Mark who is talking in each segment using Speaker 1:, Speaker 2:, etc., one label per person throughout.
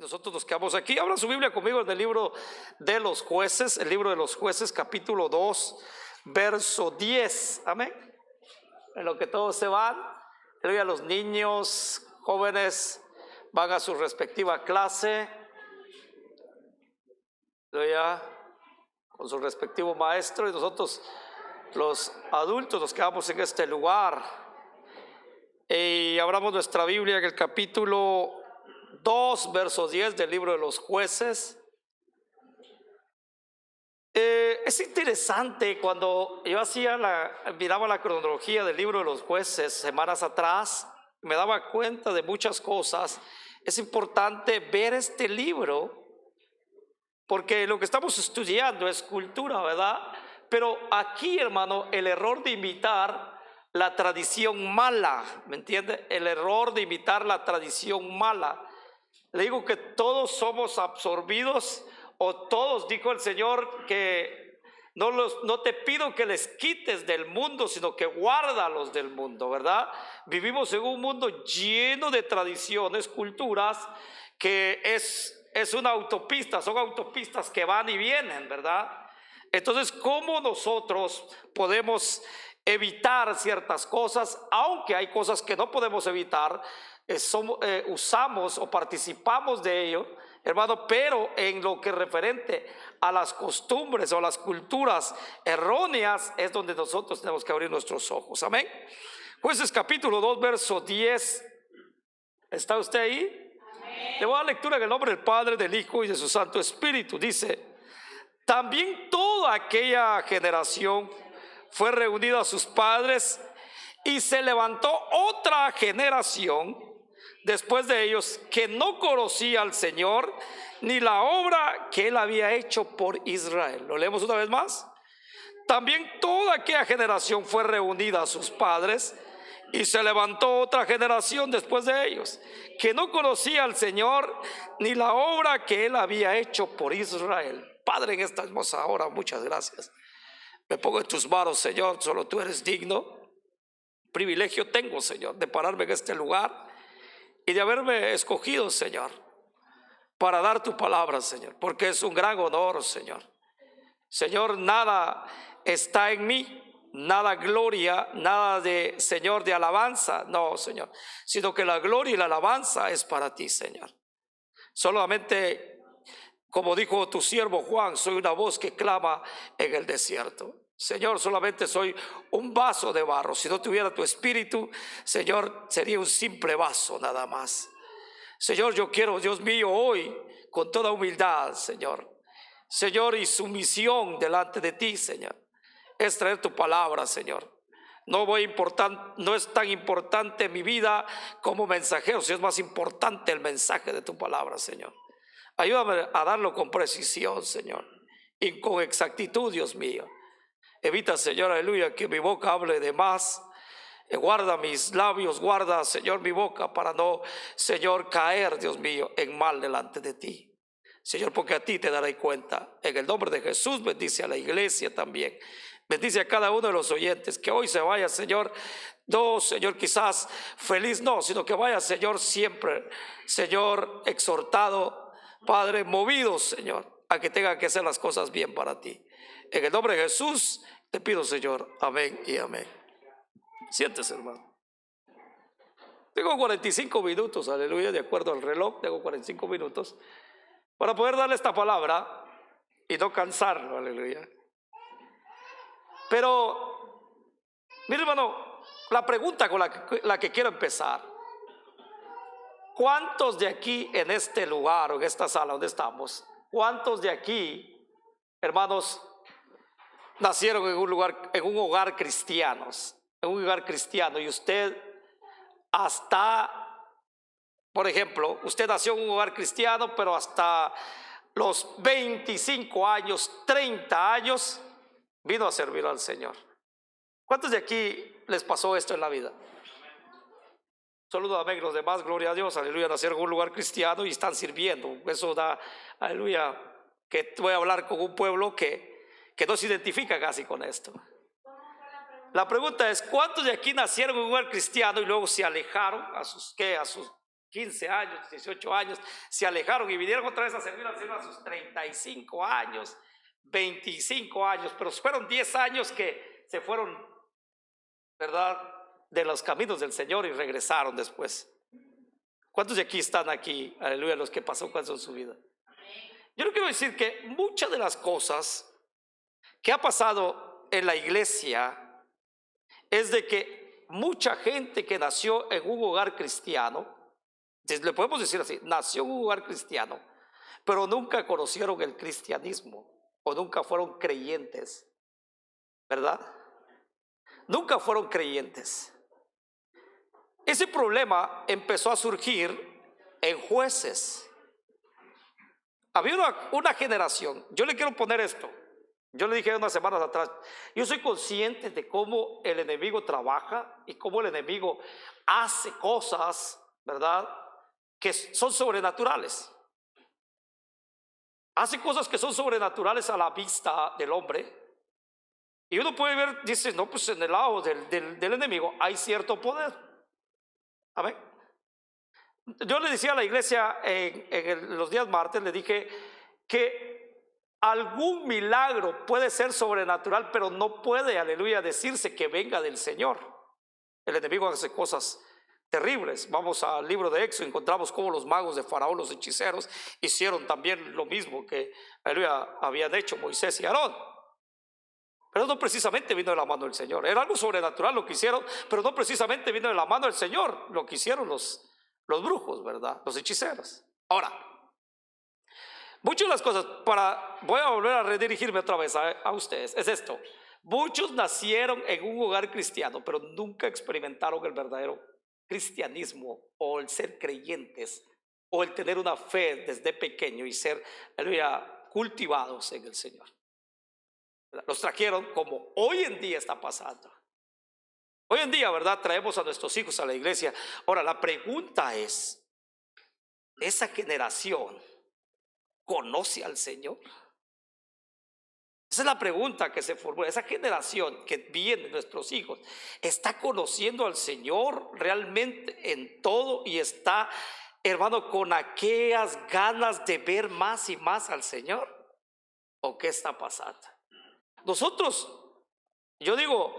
Speaker 1: Y nosotros nos quedamos aquí. Abra su Biblia conmigo en el libro de los Jueces, el libro de los Jueces, capítulo 2, verso 10. Amén. En lo que todos se van, los niños, jóvenes, van a su respectiva clase. Con su respectivo maestro, y nosotros los adultos nos quedamos en este lugar y abramos nuestra Biblia en el capítulo 2, verso 10 del libro de los Jueces. Es interesante, cuando yo miraba la cronología del libro de los Jueces semanas atrás, me daba cuenta de muchas cosas. Es importante ver este libro porque lo que estamos estudiando es cultura, ¿verdad? Pero aquí, hermano, el error de imitar la tradición mala, ¿me entiende? El error de imitar la tradición mala. Le digo que todos somos absorbidos, o todos, dijo el Señor, que no te pido que les quites del mundo, sino que guárdalos del mundo, ¿verdad? Vivimos en un mundo lleno de tradiciones, culturas, que es una autopista, son autopistas que van y vienen, ¿verdad? Entonces, ¿cómo nosotros podemos evitar ciertas cosas? Aunque hay cosas que no podemos evitar, usamos o participamos de ello, hermano, pero en lo que referente a las costumbres o las culturas erróneas es donde nosotros tenemos que abrir nuestros ojos. Amén. Jueces capítulo 2, verso 10. ¿Está usted ahí? Le voy a dar lectura en el nombre del Padre, del Hijo y de su Santo Espíritu. Dice: también toda aquella generación fue reunida a sus padres, y se levantó otra generación después de ellos que no conocía al Señor ni la obra que él había hecho por Israel. Lo leemos una vez más. También toda aquella generación fue reunida a sus padres, y se levantó otra generación después de ellos que no conocía al Señor ni la obra que él había hecho por Israel. Padre, en esta hermosa hora, muchas gracias. Me pongo en tus manos, Señor, solo tú eres digno. Privilegio tengo, Señor, de pararme en este lugar y de haberme escogido, Señor, para dar tu palabra, Señor, porque es un gran honor, Señor. Señor, nada está en mí, nada gloria, nada de, Señor, de alabanza, no, Señor, sino que la gloria y la alabanza es para ti, Señor. Solamente, como dijo tu siervo Juan, soy una voz que clama en el desierto. Señor, solamente soy un vaso de barro. Si no tuviera tu espíritu, Señor, sería un simple vaso nada más. Señor, yo quiero, Dios mío, hoy con toda humildad, Señor, y sumisión delante de ti, Señor, es traer tu palabra, Señor. No es tan importante mi vida como mensajero, sino es más importante el mensaje de tu palabra, Señor. Ayúdame a darlo con precisión, Señor, y con exactitud, Dios mío. Evita, Señor, aleluya, que mi boca hable de más. Guarda mis labios, guarda, Señor, mi boca para no, Señor, caer, Dios mío, en mal delante de ti. Señor, porque a ti te daré cuenta. En el nombre de Jesús, bendice a la iglesia también. Bendice a cada uno de los oyentes, que hoy se vaya, Señor, no, Señor, quizás feliz, no, sino que vaya, Señor, siempre, Señor, exhortado, Padre, movido, Señor, a que tenga que hacer las cosas bien para ti. En el nombre de Jesús te pido, Señor, amén y amén. Siéntese, hermano. Tengo 45 minutos, aleluya, de acuerdo al reloj, tengo 45 minutos para poder darle esta palabra y no cansarlo, aleluya. Pero, mire, hermano, la pregunta con la que quiero empezar: ¿cuántos de aquí en este lugar o en esta sala donde estamos, cuántos de aquí, hermanos, nacieron en un hogar cristianos, en un hogar cristiano, y usted hasta, por ejemplo, usted nació en un hogar cristiano, pero hasta los 25 años, 30 años, vino a servir al Señor? ¿Cuántos de aquí les pasó esto en la vida? Saludos, amén. Los demás, gloria a Dios, aleluya, nacieron en un lugar cristiano y están sirviendo. Eso da, aleluya, que voy a hablar con un pueblo que no se identifica casi con esto. La pregunta es: ¿cuántos de aquí nacieron en un lugar cristiano y luego se alejaron a sus 15 años, 18 años, se alejaron y vinieron otra vez a servir al Señor a sus 35 años, 25 años, pero fueron 10 años que se fueron, ¿verdad?, de los caminos del Señor y regresaron después. ¿Cuántos de aquí están aquí, aleluya, los que pasó con su vida? Yo le quiero decir que muchas de las cosas que ha pasado en la iglesia es de que mucha gente que nació en un hogar cristiano, le podemos decir así, nació en un hogar cristiano, pero nunca conocieron el cristianismo o nunca fueron creyentes, ¿verdad? Nunca fueron creyentes. Ese problema empezó a surgir en Jueces. Había una generación, yo le quiero poner esto, yo le dije unas semanas atrás, yo soy consciente de cómo el enemigo trabaja y cómo el enemigo hace cosas, ¿verdad?, que son sobrenaturales. Hace cosas que son sobrenaturales a la vista del hombre. Y uno puede ver, dice, no, pues en el lado del enemigo hay cierto poder. Amén. Yo le decía a la iglesia en los días martes, le dije que algún milagro puede ser sobrenatural, pero no puede, aleluya, decirse que venga del Señor. El enemigo hace cosas terribles. Vamos al libro de Éxodo, encontramos cómo los magos de Faraón, los hechiceros, hicieron también lo mismo que, aleluya, habían hecho Moisés y Aarón. Pero no precisamente vino de la mano del Señor. Era algo sobrenatural lo que hicieron, pero no precisamente vino de la mano del Señor lo que hicieron los brujos, ¿verdad? Los hechiceros. Ahora, muchas de las cosas, voy a volver a redirigirme otra vez a ustedes, es esto. Muchos nacieron en un hogar cristiano, pero nunca experimentaron el verdadero cristianismo o el ser creyentes o el tener una fe desde pequeño y ser, aleluya, cultivados en el Señor. Los trajeron como hoy en día está pasando. Hoy en día, ¿verdad?, traemos a nuestros hijos a la iglesia. Ahora, la pregunta es, ¿esa generación conoce al Señor? Esa es la pregunta que se formula. Esa generación que viene, nuestros hijos, ¿está conociendo al Señor realmente en todo y está, hermano, con aquellas ganas de ver más y más al Señor? ¿O qué está pasando? Nosotros, yo digo,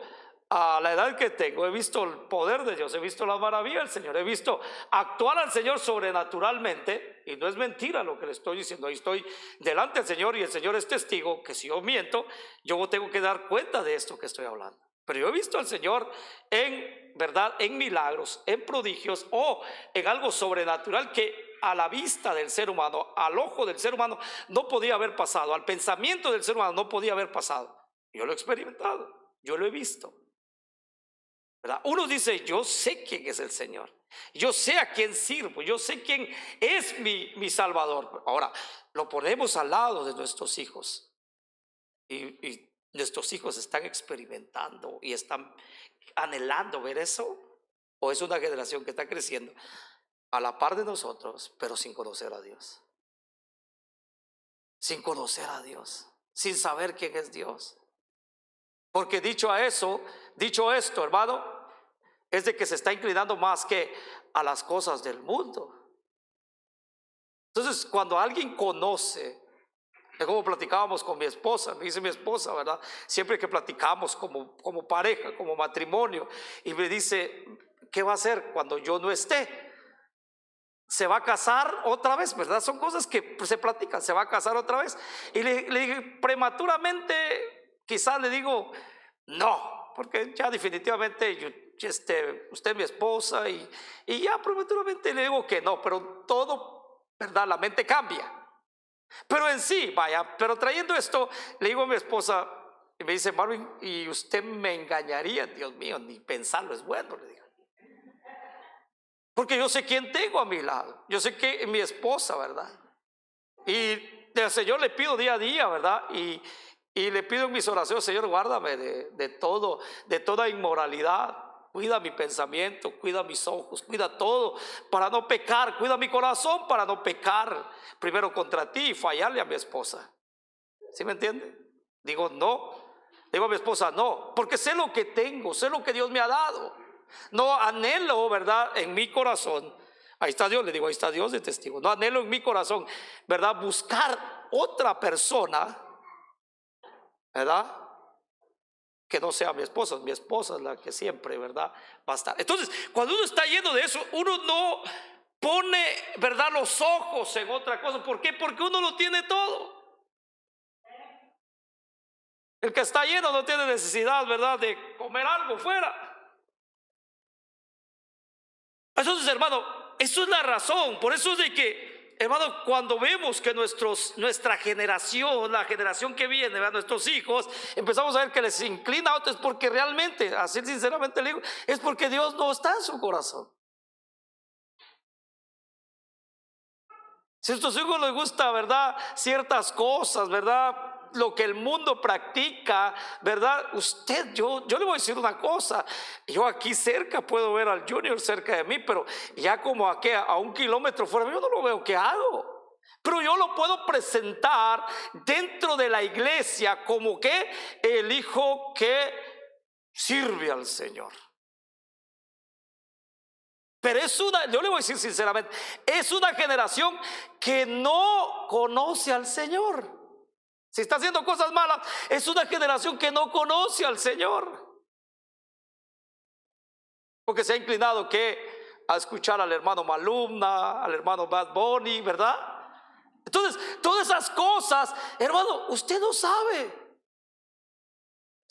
Speaker 1: a la edad que tengo, he visto el poder de Dios, he visto la maravilla del Señor, he visto actuar al Señor sobrenaturalmente, y no es mentira lo que le estoy diciendo. Ahí estoy delante del Señor y el Señor es testigo que si yo miento, yo tengo que dar cuenta de esto que estoy hablando. Pero yo he visto al Señor en verdad, en milagros, en prodigios o en algo sobrenatural que a la vista del ser humano, al ojo del ser humano, no podía haber pasado, al pensamiento del ser humano no podía haber pasado. Yo lo he experimentado, yo lo he visto, ¿verdad? Uno dice, yo sé quién es el Señor, yo sé a quién sirvo, yo sé quién es mi Salvador. Ahora, lo ponemos al lado de nuestros hijos y nuestros hijos están experimentando y están anhelando ver eso, o es una generación que está creciendo a la par de nosotros, pero sin conocer a Dios, sin conocer a Dios, sin saber quién es Dios. Porque dicho esto, hermano, es de que se está inclinando más que a las cosas del mundo. Entonces, cuando alguien conoce, es como platicábamos con mi esposa, me dice mi esposa, ¿verdad? Siempre que platicamos como pareja, como matrimonio, y me dice, ¿qué va a hacer cuando yo no esté? ¿Se va a casar otra vez? ¿Verdad? Son cosas que se platican, se va a casar otra vez. Y le dije, prematuramente, quizás le digo, no, porque ya definitivamente usted es mi esposa y ya prematuramente le digo que no, pero todo, ¿verdad? La mente cambia. Pero en sí, vaya, pero trayendo esto, le digo a mi esposa, y me dice, Marvin, ¿y usted me engañaría? Dios mío, ni pensarlo es bueno, le digo. Porque yo sé quién tengo a mi lado, yo sé que es mi esposa, ¿verdad? Y del Señor le pido día a día, ¿verdad? Y le pido en mis oraciones, Señor, guárdame de toda inmoralidad. Cuida mi pensamiento, cuida mis ojos, cuida todo para no pecar, cuida mi corazón para no pecar primero contra ti y fallarle a mi esposa. ¿Sí me entiende? Digo a mi esposa no, porque sé lo que tengo, sé lo que Dios me ha dado. No anhelo, ¿verdad?, en mi corazón Ahí está Dios, le digo, ahí está Dios de testigo. No anhelo en mi corazón, ¿verdad? Buscar otra persona, ¿verdad? Que no sea mi esposa es la que siempre, ¿verdad? Va a estar. Entonces, cuando uno está lleno de eso, uno no pone, ¿verdad?, los ojos en otra cosa. ¿Por qué? Porque uno lo tiene todo. El que está lleno no tiene necesidad, ¿verdad?, de comer algo fuera. Entonces, hermano, eso es la razón. Por eso es de que, hermano, cuando vemos que nuestra generación, la generación que viene, ¿verdad?, nuestros hijos, empezamos a ver que les inclina a otros, porque realmente, así sinceramente le digo, es porque Dios no está en su corazón. Si a estos hijos les gusta, ¿verdad?, ciertas cosas, ¿verdad?, lo que el mundo practica, ¿verdad? Yo le voy a decir una cosa. Yo aquí cerca puedo ver al Junior cerca de mí, pero ya como a 1 kilómetro fuera, yo no lo veo. ¿Qué hago? Pero yo lo puedo presentar dentro de la iglesia como que el hijo que sirve al Señor. Pero yo le voy a decir sinceramente, es una generación que no conoce al Señor. Si está haciendo cosas malas, es una generación que no conoce al Señor. Porque se ha inclinado a escuchar al hermano Malumna, al hermano Bad Bunny, ¿verdad? Entonces, todas esas cosas, hermano, usted no sabe.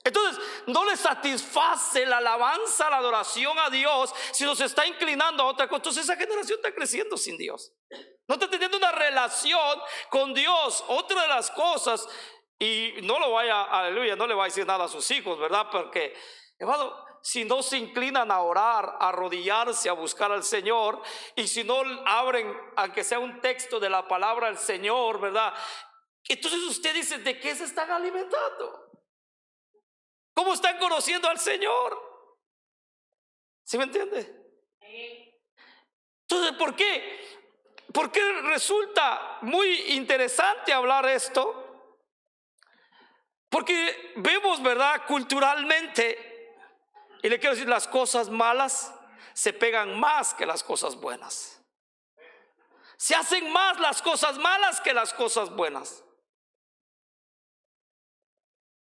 Speaker 1: Entonces, no le satisface la alabanza, la adoración a Dios, si nos está inclinando a otra cosa. Entonces, esa generación está creciendo sin Dios. No está teniendo una relación con Dios. Otra de las cosas, y no lo vaya, aleluya, no le va a decir nada a sus hijos, ¿verdad? Porque, hermano, si no se inclinan a orar, a arrodillarse, a buscar al Señor, y si no abren, aunque sea un texto de la palabra del Señor, ¿verdad? Entonces usted dice, ¿de qué se están alimentando? ¿Cómo están conociendo al Señor? ¿Sí me entiende? Entonces, ¿por qué? ¿Por qué resulta muy interesante hablar esto? Porque vemos, ¿verdad?, culturalmente, y le quiero decir, las cosas malas se pegan más que las cosas buenas. Se hacen más las cosas malas que las cosas buenas.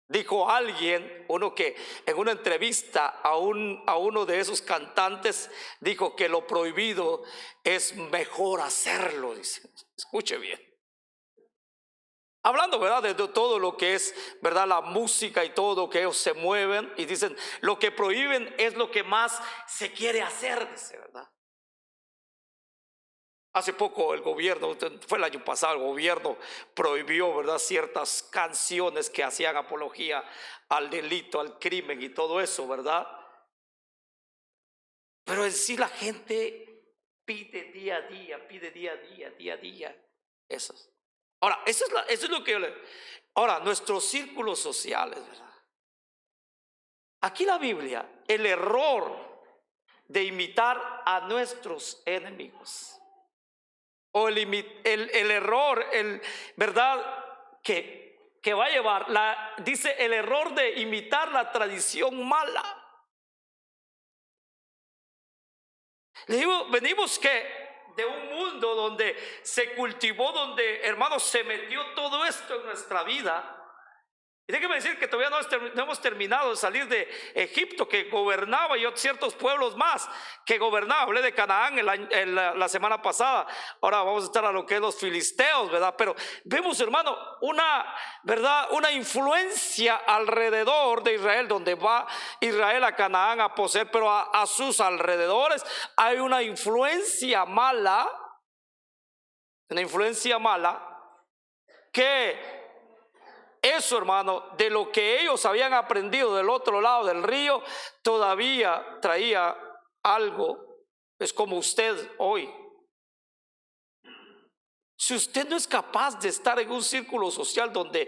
Speaker 1: Dijo alguien, uno que en una entrevista a uno de esos cantantes dijo que lo prohibido es mejor hacerlo, dice. Escuche bien. Hablando, ¿verdad?, de todo lo que es, ¿verdad?, la música y todo lo que ellos se mueven, y dicen, lo que prohíben es lo que más se quiere hacer, dice, ¿verdad? Hace poco el gobierno, fue el año pasado, el gobierno prohibió, ¿verdad?, ciertas canciones que hacían apología al delito, al crimen y todo eso, ¿verdad? Pero en sí la gente pide día a día, día a día. Eso. Ahora, eso es lo que yo le... Ahora, nuestros círculos sociales, ¿verdad? Aquí la Biblia, el error de imitar a nuestros enemigos. O el error, ¿verdad?, que va a llevar, dice el error de imitar la tradición mala. Le digo, venimos de un mundo donde se cultivó, donde, hermanos, se metió todo esto en nuestra vida. Y déjeme decir que todavía no hemos terminado de salir de Egipto, que gobernaba, y ciertos pueblos más que gobernaban. Hablé de Canaán la semana pasada. Ahora vamos a estar a lo que es los filisteos, ¿verdad? Pero vemos, hermano, ¿verdad?, una influencia alrededor de Israel, donde va Israel a Canaán a poseer, pero a sus alrededores hay una influencia mala que... Eso, hermano, de lo que ellos habían aprendido del otro lado del río, todavía traía algo. Es como usted hoy. Si usted no es capaz de estar en un círculo social donde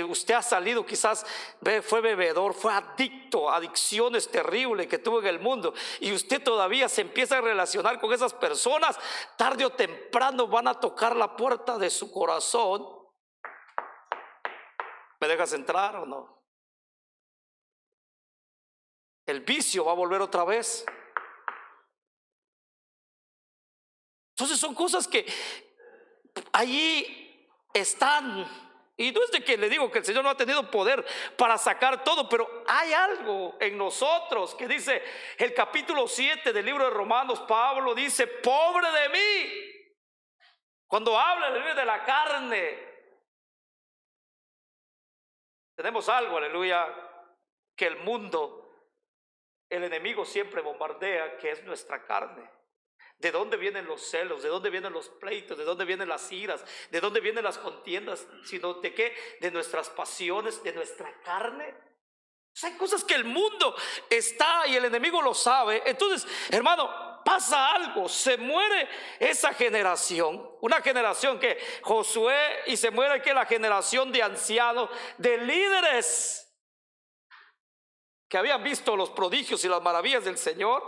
Speaker 1: usted ha salido, quizás fue bebedor, fue adicto, adicciones terribles que tuvo en el mundo, y usted todavía se empieza a relacionar con esas personas, tarde o temprano van a tocar la puerta de su corazón. ¿Me dejas entrar o no? El vicio va a volver otra vez. Entonces son cosas que allí están. Y no es de que le digo que el Señor no ha tenido poder para sacar todo, pero hay algo en nosotros que dice el capítulo 7 del libro de Romanos. Pablo dice: pobre de mí. Cuando habla de la carne, tenemos algo, aleluya, que el mundo, el enemigo siempre bombardea, que es nuestra carne. ¿De dónde vienen los celos? ¿De dónde vienen los pleitos? ¿De dónde vienen las iras? ¿De dónde vienen las contiendas? ¿Sino de qué? De nuestras pasiones, de nuestra carne. O sea, hay cosas que el mundo está y el enemigo lo sabe. Entonces, hermano, pasa algo. Se muere esa generación. Una generación que Josué, y se muere que la generación de ancianos, de líderes que habían visto los prodigios y las maravillas del Señor.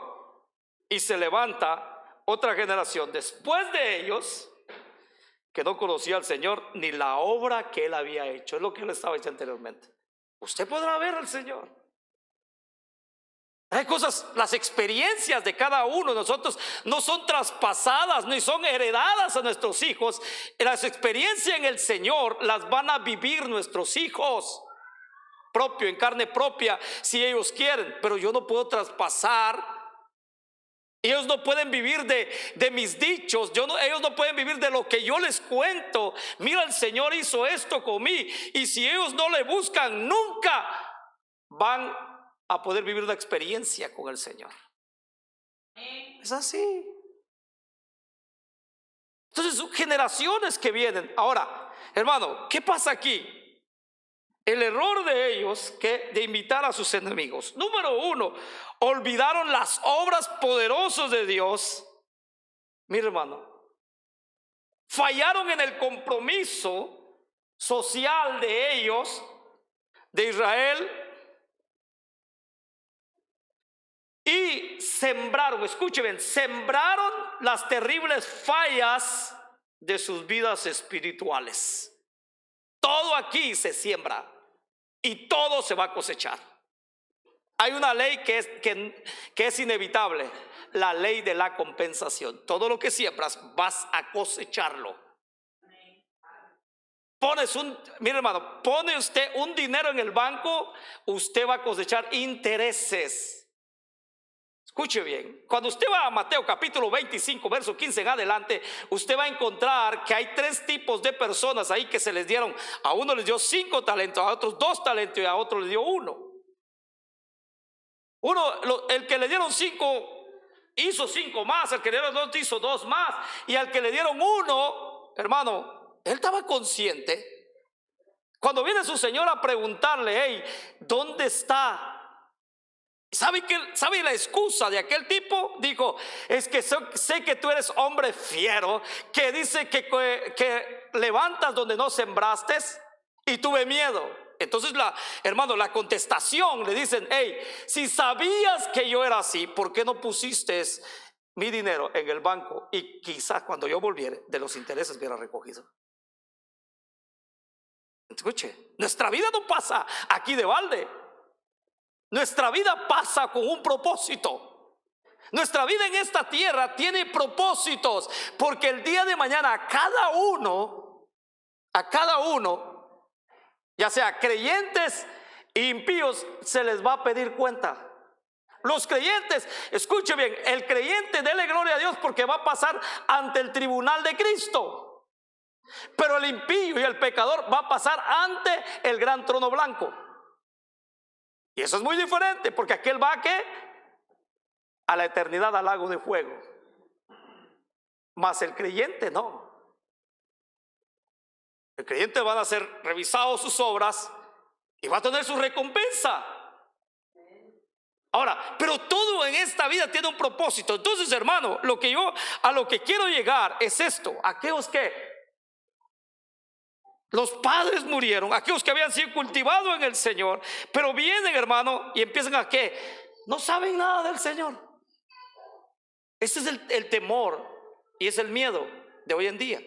Speaker 1: Y se levanta otra generación después de ellos que no conocía al Señor ni la obra que Él había hecho. Es lo que Él estaba diciendo anteriormente. Usted podrá ver al Señor. Hay cosas, las experiencias de cada uno de nosotros no son traspasadas ni son heredadas a nuestros hijos. Las experiencias en el Señor las van a vivir nuestros hijos propio, en carne propia, si ellos quieren. Pero yo no puedo traspasar. Ellos no pueden vivir de mis dichos. Ellos no pueden vivir de lo que yo les cuento. Mira, el Señor hizo esto con mí. Y si ellos no le buscan, nunca van a poder vivir la experiencia con el Señor. Es así. Entonces son generaciones que vienen. Ahora, hermano, ¿qué pasa aquí? El error de ellos de imitar a sus enemigos. Número uno, olvidaron las obras poderosas de Dios. Mi hermano, fallaron en el compromiso social de ellos, de Israel, y sembraron, escuchen, sembraron las terribles fallas de sus vidas espirituales. Todo aquí se siembra y todo se va a cosechar. Hay una ley que es inevitable, la ley de la compensación. Todo lo que siembras vas a cosecharlo. Mire, hermano, pone usted un dinero en el banco, usted va a cosechar intereses. Escuche bien, cuando usted va a Mateo capítulo 25 verso 15 en adelante, usted va a encontrar que hay tres tipos de personas ahí que se les dieron. A uno les dio 5 talentos, a otros 2 talentos y a otro les dio 1. El que le dieron 5 hizo 5 más, al que le dieron 2 hizo 2 más, y al que le dieron 1, hermano, él estaba consciente. Cuando viene su señor a preguntarle: hey, ¿dónde está? ¿Sabe la excusa de aquel tipo? Dijo: es que sé que tú eres hombre fiero, que dice que levantas donde no sembraste, y tuve miedo. Entonces hermano, la contestación le dicen: hey, si sabías que yo era así, ¿por qué no pusiste mi dinero en el banco? Y quizás cuando yo volviera, de los intereses hubiera recogido. Escuche, nuestra vida no pasa aquí de balde. Nuestra vida pasa con un propósito. Nuestra vida en esta tierra tiene propósitos, porque el día de mañana a cada uno, ya sea creyentes e impíos, se les va a pedir cuenta. Los creyentes, escuche bien, el creyente dele gloria a Dios porque va a pasar ante el tribunal de Cristo. Pero el impío y el pecador va a pasar ante el gran trono blanco. Y eso es muy diferente, porque aquel va a la eternidad, al lago de fuego. Mas el creyente no. El creyente van a ser revisados sus obras y va a tener su recompensa. Ahora, pero todo en esta vida tiene un propósito. Entonces, hermano, a lo que quiero llegar es esto: aquellos que los padres murieron, aquellos que habían sido cultivados en el Señor, pero vienen, hermano, y empiezan a ¿qué? No saben nada del Señor. Ese es el temor y es el miedo de hoy en día,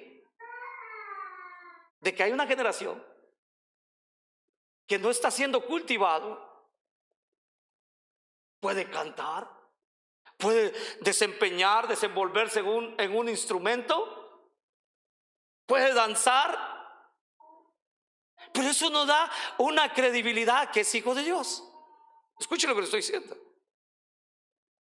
Speaker 1: de que hay una generación que no está siendo cultivado. Puede cantar, puede desempeñar, desenvolverse en un instrumento, puede danzar, pero eso no da una credibilidad que es hijo de Dios. Escuche lo que le estoy diciendo.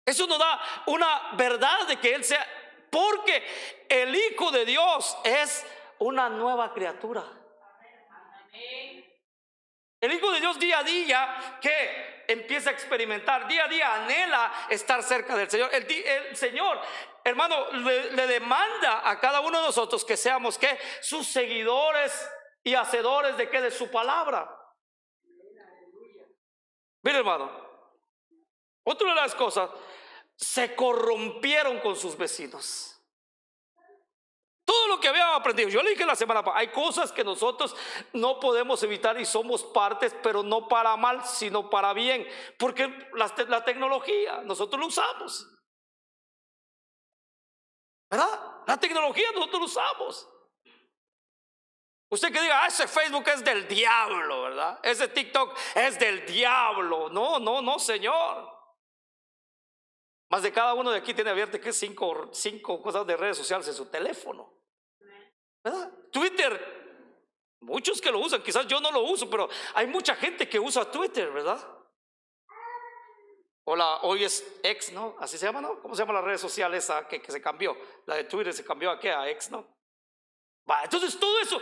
Speaker 1: Eso no da una verdad de que él sea, porque el hijo de Dios es una nueva criatura. El hijo de Dios día a día que empieza a experimentar, día a día anhela estar cerca del Señor. El Señor, hermano, le demanda a cada uno de nosotros que seamos ¿qué? Sus seguidores y hacedores de ¿qué? De su palabra. Mire, hermano, otra de las cosas, se corrompieron con sus vecinos. Todo lo que habían aprendido, yo le dije la semana pasada, hay cosas que nosotros no podemos evitar y somos partes, pero no para mal, sino para bien, porque la tecnología nosotros lo usamos, ¿verdad? La tecnología nosotros lo usamos. Usted que diga, ese Facebook es del diablo, ¿verdad? Ese TikTok es del diablo. No, no, no, señor. Más de cada uno de aquí tiene abierto que cinco cosas de redes sociales en su teléfono, ¿verdad? Twitter, muchos que lo usan, quizás yo no lo uso, pero hay mucha gente que usa Twitter, ¿verdad? Hoy es X, ¿no? Así se llama, ¿no? ¿Cómo se llama la red social esa que se cambió? La de Twitter se cambió a ¿qué? A X, ¿no? Entonces todo eso,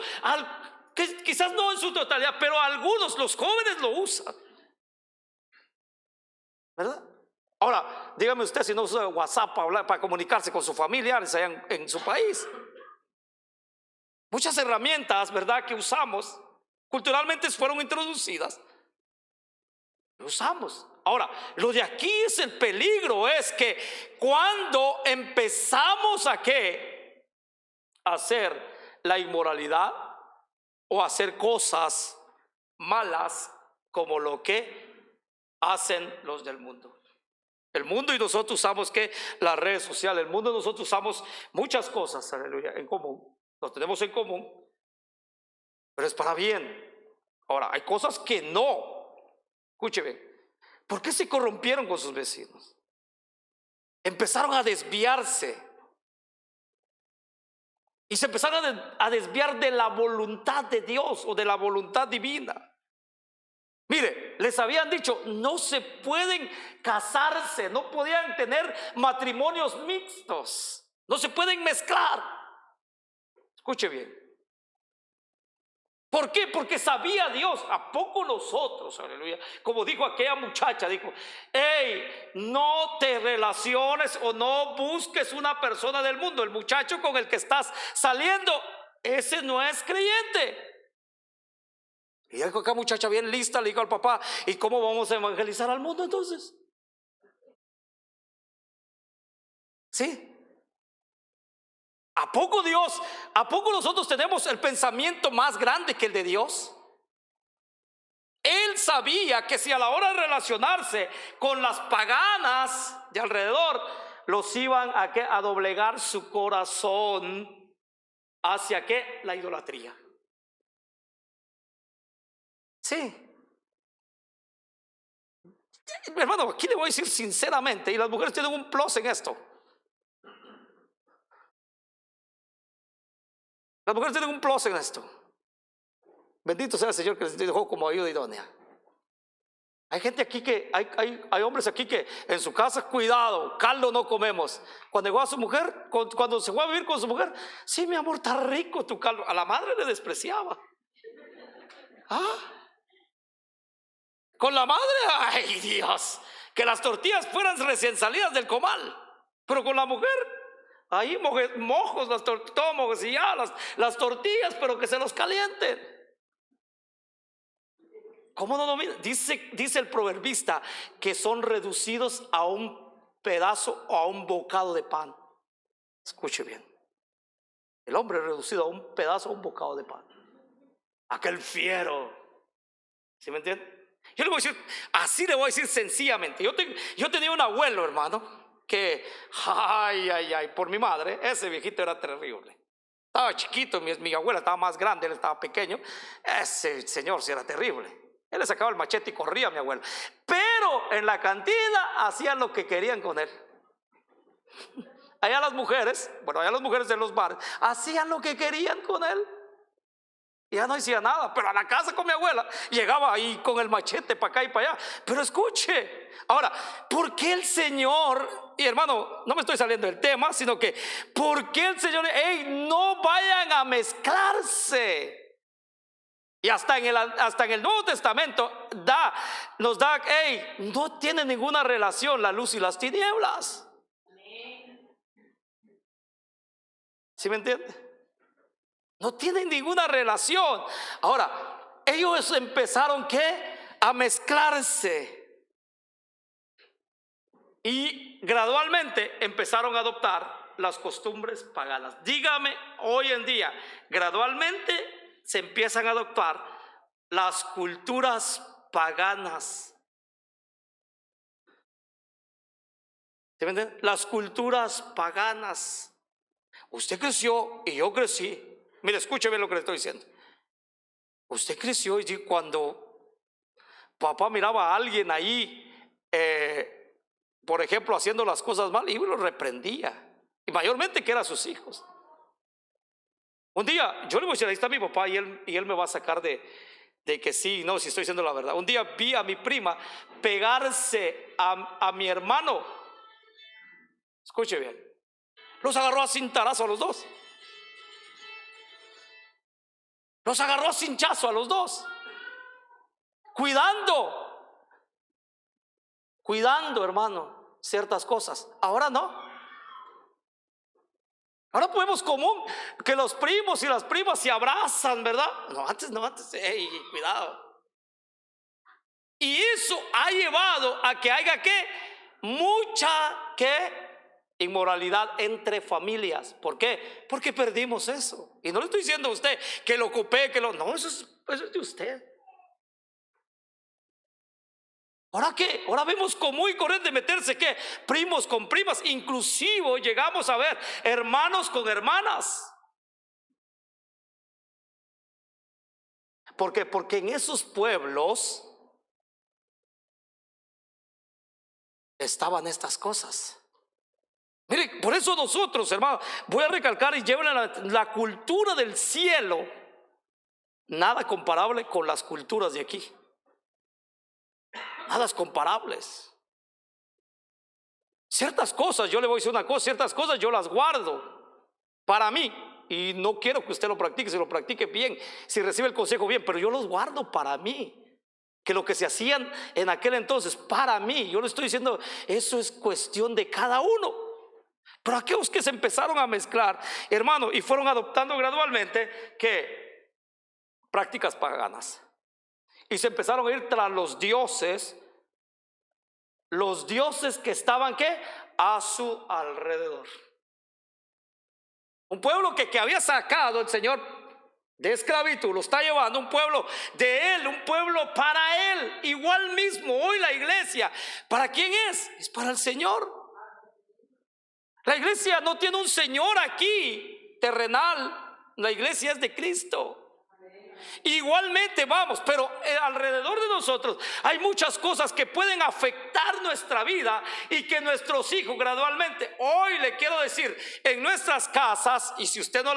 Speaker 1: quizás no en su totalidad, pero algunos, los jóvenes lo usan, ¿verdad? Ahora, dígame usted si no usa WhatsApp para comunicarse con sus familiares allá en su país. Muchas herramientas, ¿verdad?, que usamos, culturalmente fueron introducidas. Lo usamos. Ahora, lo de aquí es el peligro, es que cuando empezamos a ¿qué? A hacer la inmoralidad o hacer cosas malas como lo que hacen los del mundo. El mundo y nosotros usamos ¿qué? Las redes sociales. El mundo y nosotros usamos muchas cosas, aleluya, en común. Lo tenemos en común, pero es para bien. Ahora, hay cosas que no. Escúcheme, ¿por qué se corrompieron con sus vecinos? Empezaron a desviarse. Y se empezaron a desviar de la voluntad de Dios o de la voluntad divina. Mire, les habían dicho, no se pueden casarse, no podían tener matrimonios mixtos, no se pueden mezclar. Escuche bien. ¿Por qué? Porque sabía Dios. ¿A poco nosotros, aleluya? Como dijo aquella muchacha, dijo, hey, no te relaciones o no busques una persona del mundo. El muchacho con el que estás saliendo, ese no es creyente. Y aquella muchacha bien lista le dijo al papá, ¿y cómo vamos a evangelizar al mundo entonces? ¿Sí? ¿A poco nosotros tenemos el pensamiento más grande que el de Dios? Él sabía que si a la hora de relacionarse con las paganas de alrededor, los iban a doblegar su corazón hacia ¿qué? La idolatría. Sí. Hermano, aquí le voy a decir sinceramente, y las mujeres tienen un plus en esto. Las mujeres tienen un plus en esto. Bendito sea el Señor que les dejó como ayuda idónea. Hay gente aquí que, hay hombres aquí que en su casa, cuidado, caldo no comemos. Cuando llegó a su mujer, cuando se fue a vivir con su mujer, sí, mi amor, está rico tu caldo. A la madre le despreciaba. Con la madre, ay Dios, que las tortillas fueran recién salidas del comal. Pero con la mujer, ahí mojos, todo mojosillado, las tortillas, pero que se los calienten. ¿Cómo no domina? Dice el proverbista que son reducidos a un pedazo o a un bocado de pan. Escuche bien. El hombre es reducido a un pedazo o un bocado de pan. Aquel fiero. ¿Sí me entiende? Yo le voy a decir, así le voy a decir sencillamente. Yo tenía un abuelo, hermano, que, por mi madre, ese viejito era terrible. Estaba chiquito, mi abuela estaba más grande, él estaba pequeño. Ese señor sí era terrible. Él le sacaba el machete y corría a mi abuelo. Pero en la cantina hacían lo que querían con él. Allá las mujeres, bueno, allá las mujeres de los bares hacían lo que querían con él. Ya no hacía nada, pero a la casa con mi abuela llegaba ahí con el machete para acá y para allá. Pero escuche, ahora, ¿por qué el Señor, y hermano, no me estoy saliendo del tema, sino que, ¿por qué el Señor, no vayan a mezclarse? Y hasta en el Nuevo Testamento nos da, no tiene ninguna relación la luz y las tinieblas. ¿Sí me entiende? No tienen ninguna relación. Ahora, ellos empezaron ¿qué? A mezclarse. Y gradualmente empezaron a adoptar las costumbres paganas. Dígame, hoy en día, gradualmente se empiezan a adoptar las culturas paganas. ¿Sí me entiende? Las culturas paganas. Usted creció y yo crecí. Mire, escúcheme lo que le estoy diciendo. Usted creció y cuando papá miraba a alguien ahí, por ejemplo, haciendo las cosas mal, y lo reprendía. Y mayormente que eran sus hijos. Un día, yo le voy a decir, ahí está mi papá y él me va a sacar de que sí, no, si estoy diciendo la verdad. Un día vi a mi prima pegarse a mi hermano. Escuche bien. Los agarró a cintarazo a los dos. Los agarró a cinchazo a los dos. Cuidando, hermano, ciertas cosas. Ahora no. Ahora podemos común que los primos y las primas se abrazan, ¿verdad? No, antes, cuidado. Y eso ha llevado a que haya mucha inmoralidad entre familias. ¿Por qué? Porque perdimos eso. Y no le estoy diciendo a usted que lo ocupé, no, eso es de usted. ¿Ahora qué? Ahora vemos como muy corriente meterse primos con primas, inclusive llegamos a ver hermanos con hermanas. ¿Por qué? Porque en esos pueblos estaban estas cosas. Mire, por eso nosotros, hermanos, voy a recalcar y lleven la cultura del cielo, nada comparable con las culturas de aquí. Nada es comparables. Ciertas cosas, yo le voy a decir una cosa, ciertas cosas yo las guardo para mí y no quiero que usted lo practique, si lo practique bien, si recibe el consejo bien, pero yo los guardo para mí. Que lo que se hacían en aquel entonces para mí, yo le estoy diciendo, eso es cuestión de cada uno. Pero aquellos que se empezaron a mezclar, hermano, y fueron adoptando gradualmente prácticas paganas, y se empezaron a ir tras los dioses que estaban a su alrededor. Un pueblo que había sacado el Señor de esclavitud, lo está llevando un pueblo de Él, un pueblo para Él. Igual mismo hoy la iglesia, ¿para quién es? Es para el Señor. La iglesia no tiene un Señor aquí terrenal, la iglesia es de Cristo. Igualmente vamos, pero alrededor de nosotros hay muchas cosas que pueden afectar nuestra vida y que nuestros hijos gradualmente, hoy le quiero decir, en nuestras casas, y si usted no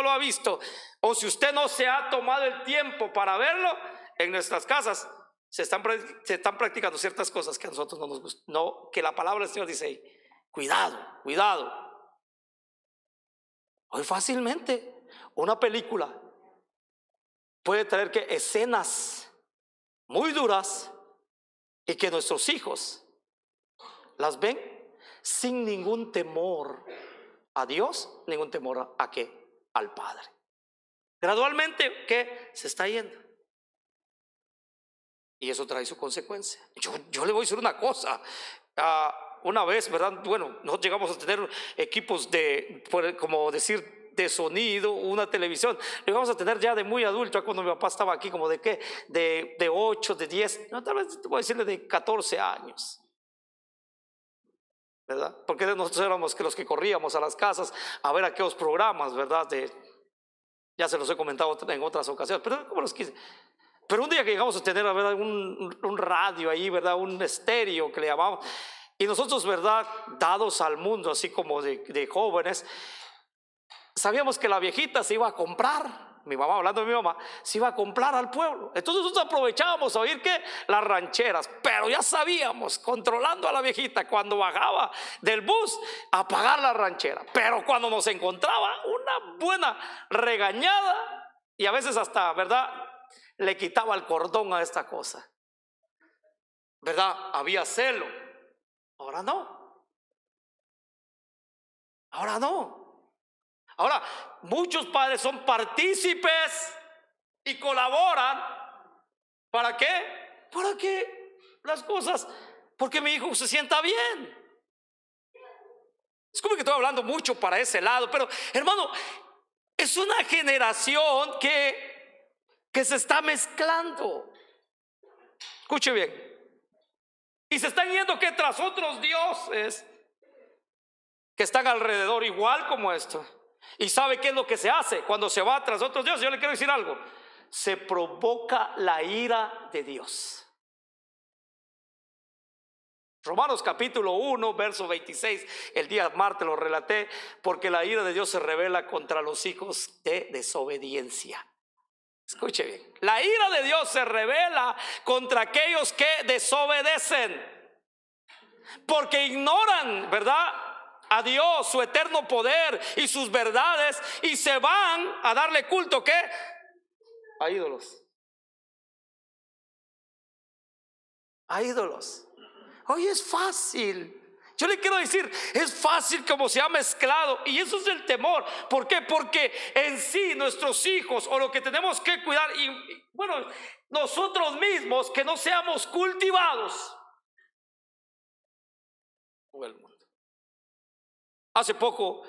Speaker 1: lo ha visto, o si usted no se ha tomado el tiempo para verlo, en nuestras casas se están practicando ciertas cosas que a nosotros no nos gustan, no, que la palabra del Señor dice, cuidado. Hoy fácilmente una película puede traer escenas muy duras y que nuestros hijos las ven sin ningún temor a Dios, ningún temor al Padre. Gradualmente se está yendo. Y eso trae su consecuencia. Yo le voy a decir una cosa. Una vez, ¿verdad? Bueno, nosotros llegamos a tener equipos como decir, de sonido, una televisión. Lo íbamos a tener ya de muy adulto, cuando mi papá estaba aquí, como de 8, de 10, no, tal vez voy a decirle de 14 años, ¿verdad? Porque nosotros éramos los que corríamos a las casas a ver aquellos programas, ¿verdad? Ya se los he comentado en otras ocasiones, pero como los quise. Pero un día que llegamos a tener, ¿verdad? un radio ahí, ¿verdad? Un estéreo que le llamamos. Y nosotros, ¿verdad? Dados al mundo, así como de jóvenes, sabíamos que la viejita se iba a comprar. Mi mamá, hablando de mi mamá, se iba a comprar al pueblo. Entonces nosotros aprovechábamos a oír que las rancheras, pero ya sabíamos, controlando a la viejita cuando bajaba del bus, apagar la ranchera. Pero cuando nos encontraba una buena regañada, y a veces hasta, ¿verdad?, le quitaba el cordón a esta cosa, ¿verdad? Había celo. Ahora no. Ahora no. Ahora, muchos padres son partícipes y colaboran. ¿Para qué? Para que las cosas, porque mi hijo se sienta bien. Es como que estoy hablando mucho para ese lado, pero hermano, es una generación que se está mezclando. Escuche bien. Y se están yendo que tras otros dioses que están alrededor, igual como esto. ¿Y sabe qué es lo que se hace cuando se va tras otros dioses? Yo le quiero decir algo. Se provoca la ira de Dios. Romanos capítulo 1, verso 26. El día martes lo relaté. Porque la ira de Dios se revela contra los hijos de desobediencia. Escuche bien. La ira de Dios se revela contra aquellos que desobedecen. Porque ignoran, ¿verdad?, a Dios, su eterno poder y sus verdades, y se van a darle culto, ¿qué? A ídolos. A ídolos. Hoy es fácil. Yo le quiero decir, es fácil como se ha mezclado. Y eso es el temor. ¿Por qué? Porque en sí nuestros hijos, o lo que tenemos que cuidar, y bueno, nosotros mismos, que no seamos cultivados por el mundo. Hace poco,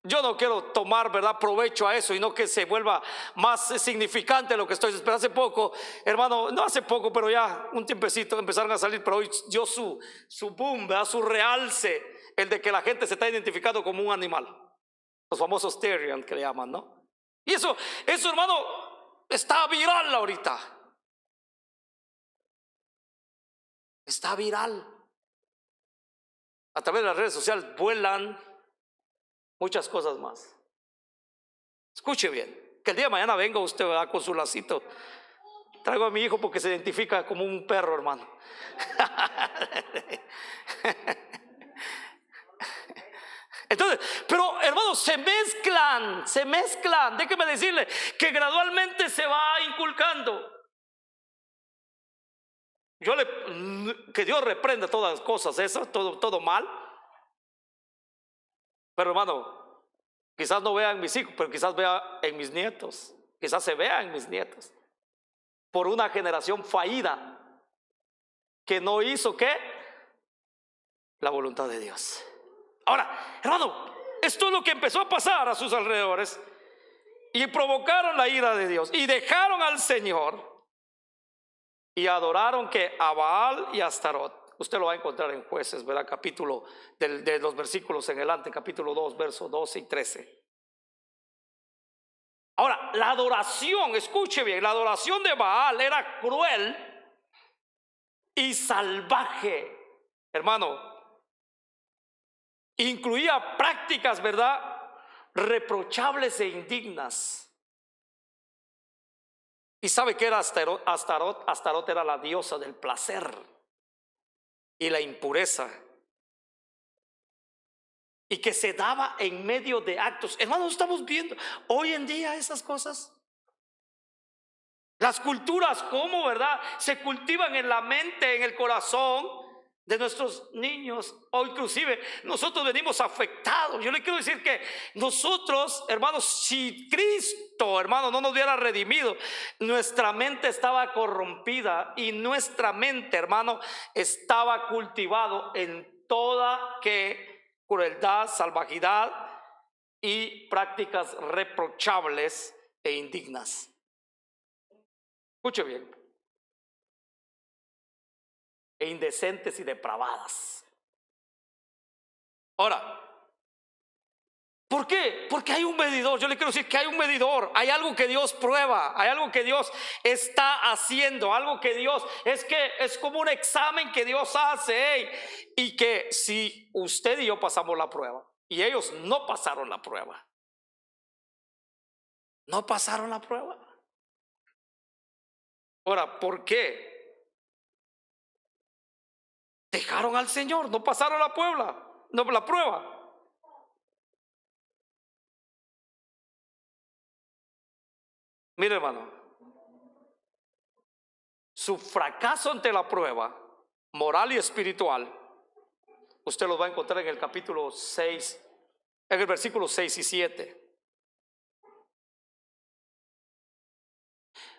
Speaker 1: yo no quiero tomar, ¿verdad?, provecho a eso y no que se vuelva más significante lo que estoy diciendo. Pero hace poco, hermano, no hace poco, pero ya un tiempecito empezaron a salir, pero hoy dio su boom, ¿verdad?, su realce, el de que la gente se está identificando como un animal. Los famosos Terrier que le llaman, ¿no? Y eso, hermano, está viral ahorita. Está viral. A través de las redes sociales vuelan muchas cosas más. Escuche bien, que el día de mañana venga usted, ¿verdad?, con su lacito. Traigo a mi hijo porque se identifica como un perro, hermano. Entonces, pero hermanos, se mezclan. Déjeme decirle que gradualmente se va inculcando. Que Dios reprenda todas las cosas esas, todo mal. Pero hermano, quizás no vea en mis hijos, pero quizás vea en mis nietos. Quizás se vea en mis nietos. Por una generación fallida que no hizo, ¿qué? La voluntad de Dios. Ahora, hermano, esto es lo que empezó a pasar a sus alrededores. Y provocaron la ira de Dios. Y dejaron al Señor. Y adoraron que a Baal y a Astarot. Usted lo va a encontrar en Jueces, ¿verdad? Capítulo de los versículos en adelante, capítulo 2, versos 12 y 13. Ahora, la adoración, escuche bien, la adoración de Baal era cruel y salvaje, hermano. Incluía prácticas, ¿verdad?, reprochables e indignas. ¿Y sabe qué era Astarot? Astarot era la diosa del placer y la impureza, y que se daba en medio de actos. Hermanos, estamos viendo hoy en día esas cosas. Las culturas, cómo, ¿verdad?, se cultivan en la mente, en el corazón de nuestros niños, o inclusive nosotros venimos afectados. Yo le quiero decir que nosotros, hermanos, si Cristo, hermano, no nos hubiera redimido, nuestra mente estaba corrompida y nuestra mente, hermano, estaba cultivado en toda crueldad, salvajidad y prácticas reprochables e indignas. Escuche bien. E indecentes y depravadas. Ahora, ¿Por qué? Porque hay un medidor. Yo le quiero decir que hay un medidor. Hay algo que Dios prueba. Hay algo que Dios está haciendo. Algo que Dios es como un examen que Dios hace. Y que si usted y yo pasamos la prueba y ellos no pasaron la prueba. No pasaron la prueba. Ahora, ¿por qué? Dejaron al Señor. No pasaron la prueba. No, la prueba. Mire, hermano, su fracaso ante la prueba moral y espiritual, usted lo va a encontrar en el capítulo 6, en el versículo 6 y 7.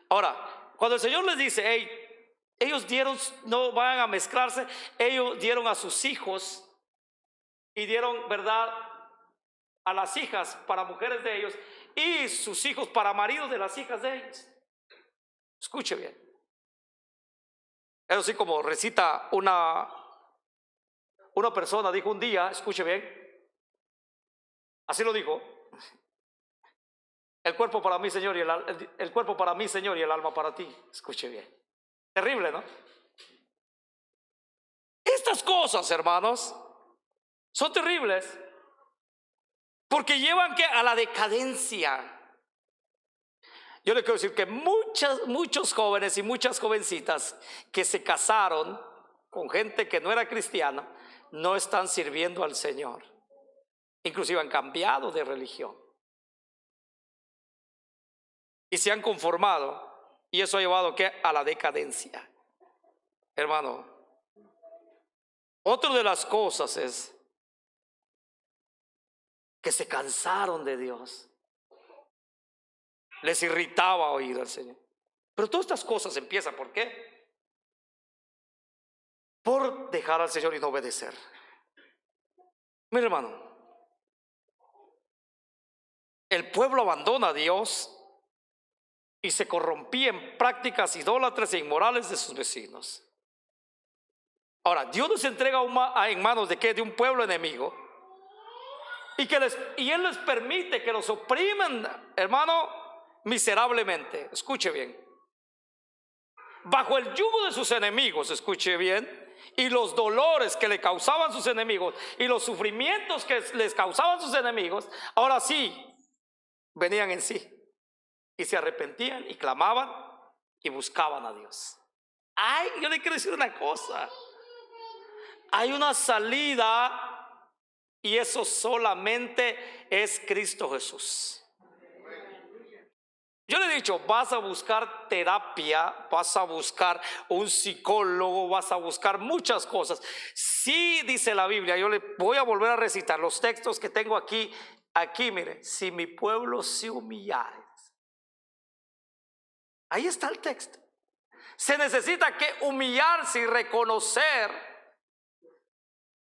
Speaker 1: Ahora, cuando el Señor les dice, hey, ellos dieron, no van a mezclarse, ellos dieron a sus hijos y dieron, ¿verdad?, a las hijas para mujeres de ellos y sus hijos para maridos de las hijas de ellos. Escuche bien. Eso sí, como recita una persona, dijo un día, escuche bien, así lo dijo: el cuerpo para mí, Señor, y el cuerpo para mí, Señor, y el alma para ti. Escuche bien. Terrible, ¿no? Estas cosas, hermanos, son terribles porque llevan a la decadencia. Yo le quiero decir que muchos jóvenes y muchas jovencitas que se casaron con gente que no era cristiana no están sirviendo al Señor. Inclusive han cambiado de religión y se han conformado, y eso ha llevado a la decadencia. Hermano, otra de las cosas es que se cansaron de Dios. Les irritaba oír al Señor. Pero todas estas cosas empiezan, ¿por qué? Por dejar al Señor y no obedecer. Mi hermano, el pueblo abandona a Dios y se corrompía en prácticas idólatras e inmorales de sus vecinos. Ahora, Dios nos entrega en manos de ¿qué? De un pueblo enemigo, y Él les permite que los opriman, hermano, miserablemente. Escuche bien. Bajo el yugo de sus enemigos, escuche bien, y los dolores que le causaban sus enemigos y los sufrimientos que les causaban sus enemigos, ahora sí venían en sí y se arrepentían y clamaban y buscaban a Dios. Ay, yo le quiero decir una cosa: hay una salida, y eso solamente es Cristo Jesús. Yo le he dicho, vas a buscar terapia, vas a buscar un psicólogo, vas a buscar muchas cosas. Sí, dice la Biblia, yo le voy a volver a recitar los textos que tengo aquí, mire: si mi pueblo se humillare. Ahí está el texto. Se necesita que humillarse y reconocer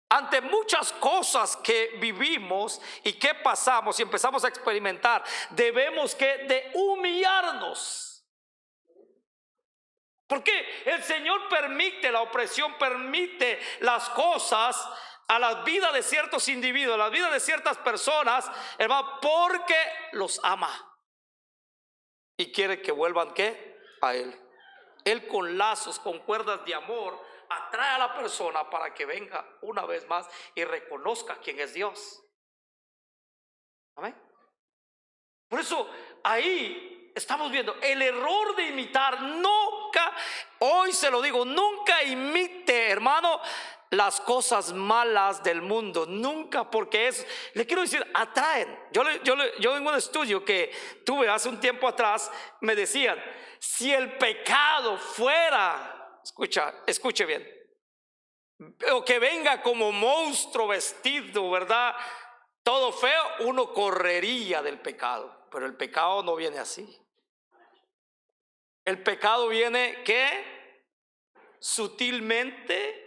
Speaker 1: ante muchas cosas que vivimos y que pasamos y empezamos a experimentar. Debemos de humillarnos, porque el Señor permite la opresión, permite las cosas a la vida de ciertos individuos, a la vida de ciertas personas, hermano, porque los ama y quiere que vuelvan ¿qué? A Él. Él con lazos, con cuerdas de amor, atrae a la persona para que venga una vez más y reconozca quién es Dios. Amén. Por eso ahí estamos viendo el error de imitar. Nunca, hoy se lo digo, nunca imite, hermano, las cosas malas del mundo. Nunca, porque le quiero decir, atraen. Yo en un estudio que tuve hace un tiempo atrás, me decían: si el pecado fuera, escuche bien, o que venga como monstruo vestido, ¿verdad?, todo feo, uno correría del pecado. Pero el pecado no viene así. El pecado viene ¿qué? Sutilmente.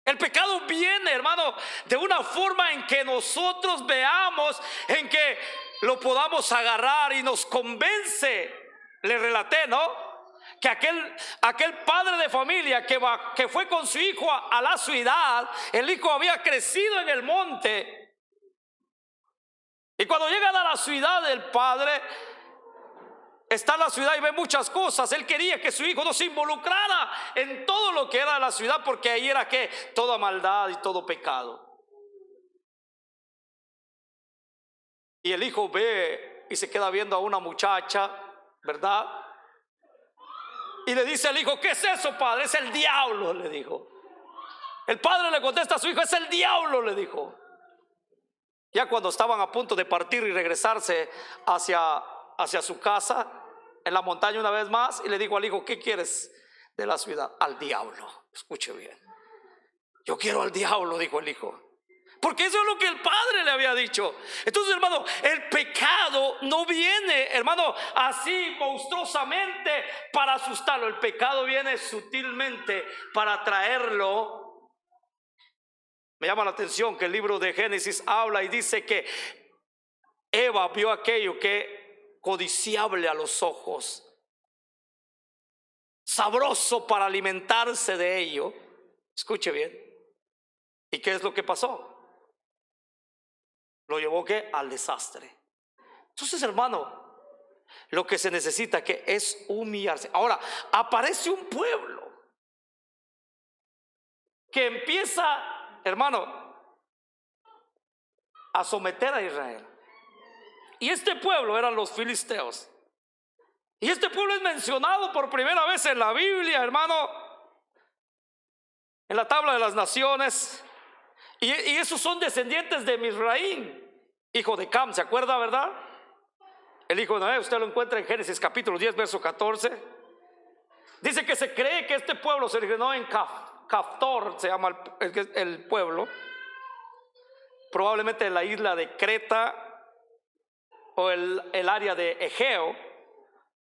Speaker 1: El pecado viene, hermano, de una forma en que nosotros veamos, en que lo podamos agarrar y nos convence. Le relaté, ¿no?, que aquel padre de familia que fue con su hijo a la ciudad. El hijo había crecido en el monte, Y cuando llegan a la ciudad del padre, está en la ciudad y ve muchas cosas. Él quería que su hijo no se involucrara en todo lo que era la ciudad, porque ahí era que toda maldad y todo pecado. Y el hijo ve y se queda viendo a una muchacha, ¿verdad? Y le dice al hijo: ¿qué es eso, padre? Es el diablo, le dijo. El padre le contesta a su hijo: es el diablo, le dijo. Ya cuando estaban a punto de partir y regresarse hacia su casa en la montaña una vez más, y le dijo al hijo: ¿qué quieres de la ciudad? Al diablo. Escuche bien. Yo quiero al diablo, dijo el hijo, porque eso es lo que el padre le había dicho. Entonces, hermano, el pecado no viene, hermano, así monstruosamente para asustarlo. El pecado viene sutilmente para traerlo. Me llama la atención que el libro de Génesis habla y dice que Eva vio aquello que codiciable a los ojos, sabroso para alimentarse de ello. Escuche bien. ¿Y qué es lo que pasó? Lo llevó ¿qué? Al desastre. Entonces, hermano, lo que se necesita que es humillarse. Ahora, aparece un pueblo que empieza, hermano, a someter a Israel. Y este pueblo eran los filisteos. Y este pueblo es mencionado por primera vez en la Biblia, hermano, en la tabla de las naciones. Y esos son descendientes de Misraín, hijo de Cam, ¿se acuerda, verdad? El hijo de Noé, usted lo encuentra en Génesis capítulo 10, verso 14. Dice que se cree que este pueblo se originó en Caftor, se llama el pueblo, probablemente en la isla de Creta o el área de Egeo.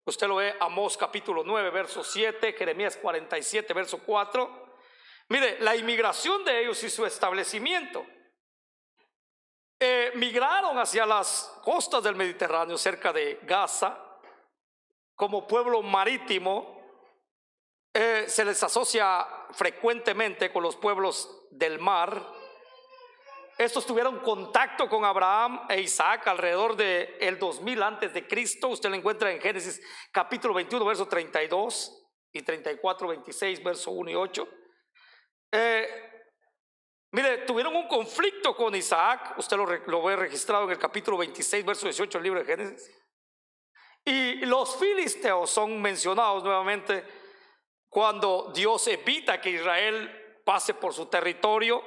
Speaker 1: Usted lo ve, Amós capítulo 9, verso 7, Jeremías 47, verso 4. Mire, la inmigración de ellos y su establecimiento. Migraron hacia las costas del Mediterráneo, cerca de Gaza, como pueblo marítimo. Se les asocia frecuentemente con los pueblos del mar. Estos tuvieron contacto con Abraham e Isaac alrededor de el 2000 antes de Cristo. Usted lo encuentra en Génesis capítulo 21, verso 32 y 34, 26, verso 1 y 8. Mire, tuvieron un conflicto con Isaac. Usted lo ve registrado en el capítulo 26, verso 18 del libro de Génesis. Y los filisteos son mencionados nuevamente cuando Dios evita que Israel pase por su territorio.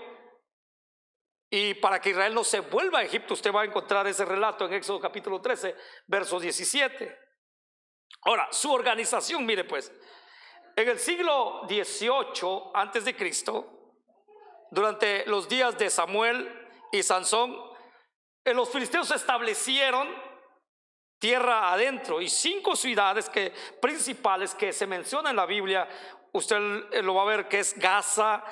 Speaker 1: Y para que Israel no se vuelva a Egipto, usted va a encontrar ese relato en Éxodo capítulo 13, verso 17. Ahora, su organización, mire pues, en el siglo 18 antes de Cristo, durante los días de Samuel y Sansón, los filisteos se establecieron tierra adentro, y 5 ciudades principales que se mencionan en la Biblia, usted lo va a ver, que es Gaza,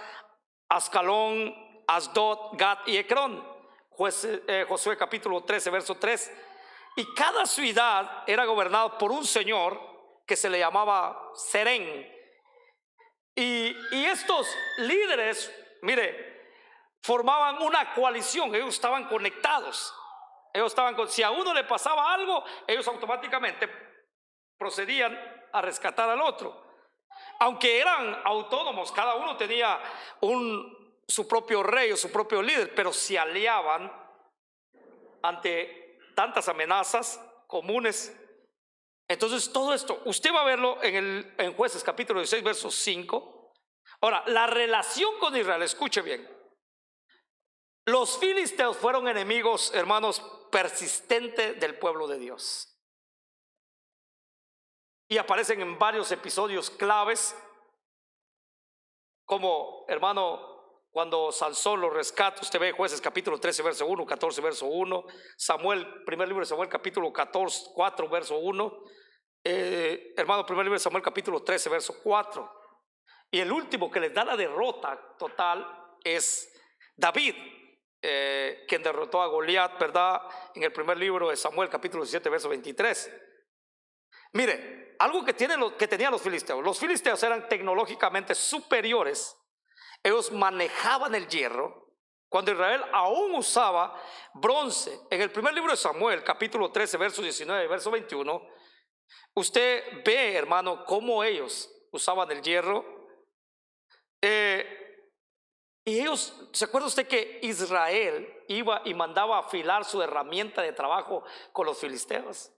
Speaker 1: Ascalón, Asdod, Gat y Ecrón. Josué capítulo 13, verso 3. Y cada ciudad era gobernada por un señor que se le llamaba Serén. Y estos líderes, mire, formaban una coalición. Ellos estaban conectados. Si a uno le pasaba algo, ellos automáticamente procedían a rescatar al otro. Aunque eran autónomos, cada uno tenía su propio rey o su propio líder, pero se aliaban ante tantas amenazas comunes. Entonces, todo esto usted va a verlo en Jueces capítulo 16, verso 5. Ahora, la relación con Israel, escuche bien. Los filisteos fueron enemigos, hermanos, persistentes del pueblo de Dios. Y aparecen en varios episodios claves, como, hermano, cuando Sansón lo rescata. Usted ve Jueces capítulo 13, verso 1, 14, verso 1. Samuel, primer libro de Samuel, capítulo 14, 4, verso 1. Hermano, primer libro de Samuel, capítulo 13, verso 4. Y el último que les da la derrota total es David, quien derrotó a Goliat, ¿verdad? En el primer libro de Samuel, capítulo 17, verso 23. Mire, algo que tenían los filisteos. Los filisteos eran tecnológicamente superiores. Ellos manejaban el hierro, cuando Israel aún usaba bronce. En el primer libro de Samuel, capítulo 13, verso 19, verso 21, usted ve, hermano, cómo ellos usaban el hierro. Y ellos, ¿se acuerda usted que Israel iba y mandaba afilar su herramienta de trabajo con los filisteos?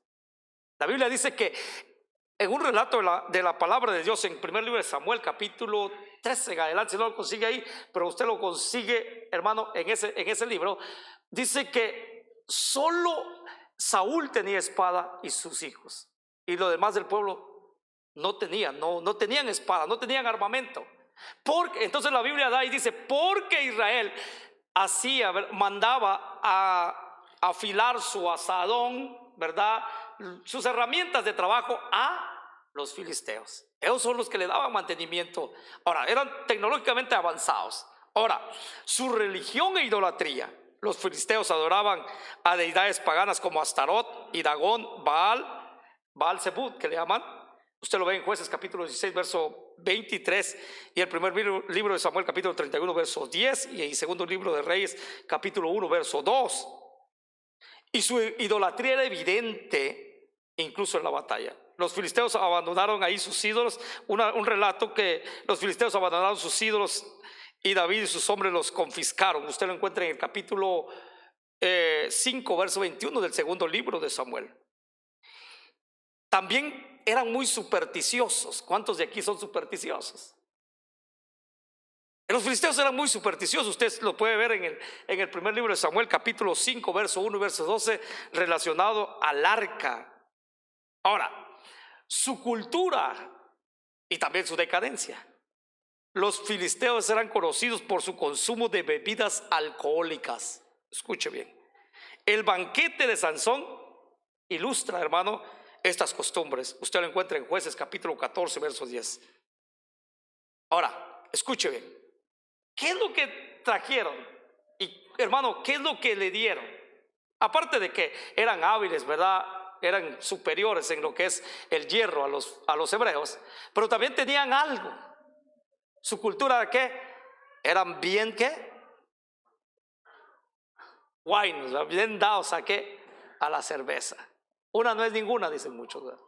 Speaker 1: La Biblia dice que en un relato de la palabra de Dios, en el primer libro de Samuel, capítulo 13 en adelante, si no lo consigue ahí, pero usted lo consigue, hermano, en ese libro, dice que solo Saúl tenía espada y sus hijos, y los demás del pueblo no tenían espada, no tenían armamento. Porque entonces la Biblia da y dice, porque Israel mandaba a afilar su asadón, ¿verdad?, sus herramientas de trabajo a los filisteos. Ellos son los que le daban mantenimiento. Ahora, eran tecnológicamente avanzados. Ahora, su religión e idolatría. Los filisteos adoraban a deidades paganas como Astarot y Dagón, Baal Zebub, que le llaman. Usted lo ve en Jueces capítulo 16, verso 23, y el primer libro de Samuel capítulo 31, verso 10, y el segundo libro de Reyes capítulo 1, verso 2. Y su idolatría era evidente incluso en la batalla. Los filisteos abandonaron ahí sus ídolos. Un relato que los filisteos abandonaron sus ídolos y David y sus hombres los confiscaron. Usted lo encuentra en el capítulo 5, verso 21 del segundo libro de Samuel. También eran muy supersticiosos. ¿Cuántos de aquí son supersticiosos? Los filisteos eran muy supersticiosos. Usted lo puede ver en el primer libro de Samuel, capítulo 5, verso 1 y verso 12, relacionado al arca. Ahora, su cultura y también su decadencia. Los filisteos eran conocidos por su consumo de bebidas alcohólicas. Escuche bien. El banquete de Sansón ilustra, hermano, estas costumbres. Usted lo encuentra en Jueces capítulo 14, verso 10. Ahora, escuche bien. ¿Qué es lo que trajeron? Y hermano, ¿qué es lo que le dieron? Aparte de que eran hábiles, ¿verdad?, eran superiores en lo que es el hierro a los hebreos, pero también tenían algo. Su cultura era ¿qué? Eran bien ¿qué? Wine, bien dados a ¿qué? A la cerveza. Una no es ninguna, dicen muchos, ¿verdad?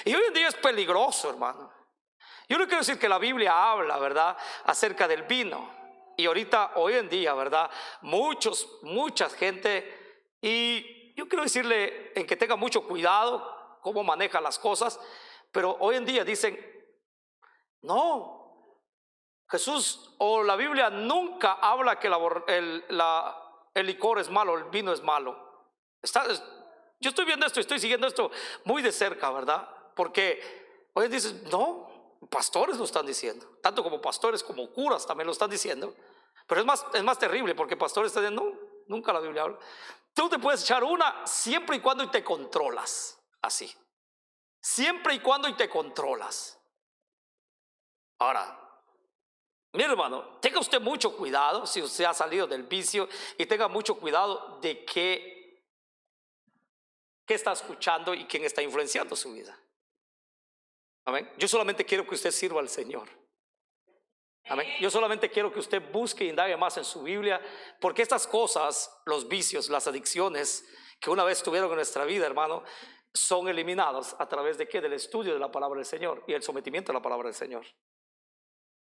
Speaker 1: Y hoy en día es peligroso, hermano. Yo no quiero decir que la Biblia habla, ¿verdad?, acerca del vino. Y ahorita, hoy en día, ¿verdad?, mucha gente, y yo quiero decirle en que tenga mucho cuidado cómo maneja las cosas, pero hoy en día dicen, no, Jesús o la Biblia nunca habla que el licor es malo, el vino es malo. Yo estoy viendo esto, estoy siguiendo esto muy de cerca, ¿verdad? Porque hoy dicen, no, pastores lo están diciendo, tanto como pastores como curas también lo están diciendo. Pero es más terrible, porque pastores están diciendo, no, nunca la Biblia habla. Tú te puedes echar una siempre y cuando te controlas, así. Siempre y cuando te controlas. Ahora, mi hermano, tenga usted mucho cuidado si usted ha salido del vicio, y tenga mucho cuidado de qué está escuchando y quién está influenciando su vida. Amén. Yo solamente quiero que usted sirva al Señor. Amén. Yo solamente quiero que usted busque e indague más en su Biblia, porque estas cosas, los vicios, las adicciones que una vez tuvieron en nuestra vida, hermano, son eliminados a través de ¿qué? Del estudio de la palabra del Señor y el sometimiento a la palabra del Señor.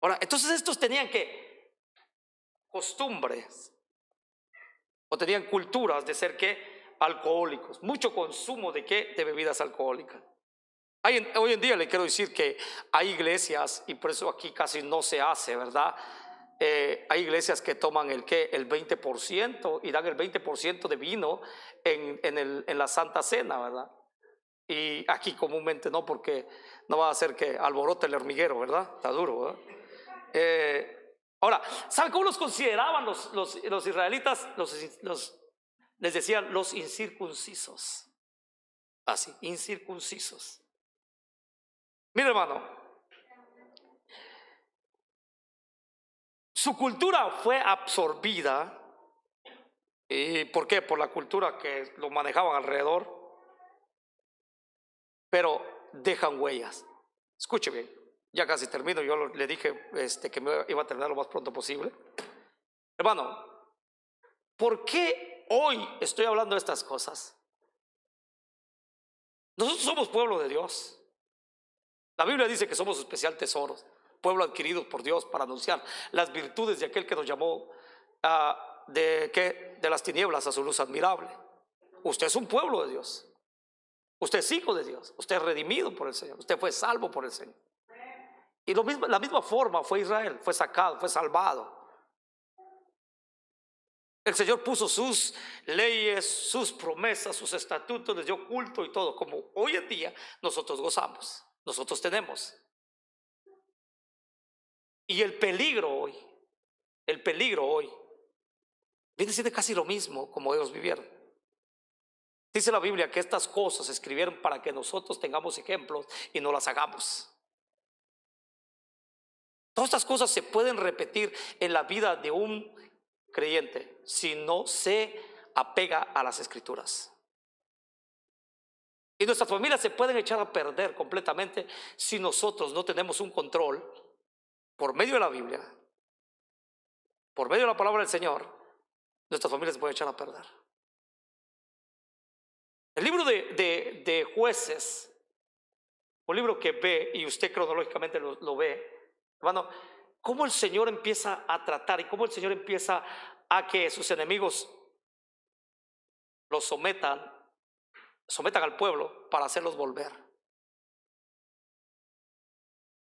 Speaker 1: Ahora, entonces estos tenían ¿qué? Costumbres, o tenían culturas de ser ¿qué? Alcohólicos, mucho consumo de ¿qué? De bebidas alcohólicas. Hoy en día le quiero decir que hay iglesias, y por eso aquí casi no se hace, ¿verdad? Hay iglesias que toman el 20%, y dan el 20% de vino en la Santa Cena, ¿verdad? Y aquí comúnmente no, porque no va a hacer que alborote el hormiguero, ¿verdad? Está duro, ¿verdad? Ahora, ¿sabe cómo los consideraban los israelitas? Les decían los incircuncisos. Así, incircuncisos. Mira, hermano, su cultura fue absorbida. ¿Y por qué? Por la cultura que lo manejaban alrededor. Pero dejan huellas. Escuche bien, ya casi termino. Yo le dije que me iba a terminar lo más pronto posible. Hermano, ¿Por qué hoy estoy hablando de estas cosas? Nosotros somos pueblo de Dios. La Biblia dice que somos especial tesoros, pueblo adquirido por Dios para anunciar las virtudes de aquel que nos llamó de las tinieblas a su luz admirable. Usted es un pueblo de Dios. Usted es hijo de Dios. Usted es redimido por el Señor. Usted fue salvo por el Señor. Y la misma forma fue Israel. Fue sacado, fue salvado. El Señor puso sus leyes, sus promesas, sus estatutos, les dio culto y todo, como hoy en día nosotros gozamos, nosotros tenemos. Y el peligro hoy viene siendo casi lo mismo como ellos vivieron. Dice la Biblia que estas cosas se escribieron para que nosotros tengamos ejemplos y no las hagamos. Todas estas cosas se pueden repetir en la vida de un creyente si no se apega a las escrituras. Y nuestras familias se pueden echar a perder completamente si nosotros no tenemos un control por medio de la Biblia, por medio de la palabra del Señor. Nuestras familias se pueden echar a perder. El libro de Jueces, un libro que ve, y usted cronológicamente lo ve, hermano, cómo el Señor empieza a tratar y cómo el Señor empieza a que sus enemigos los sometan al pueblo para hacerlos volver.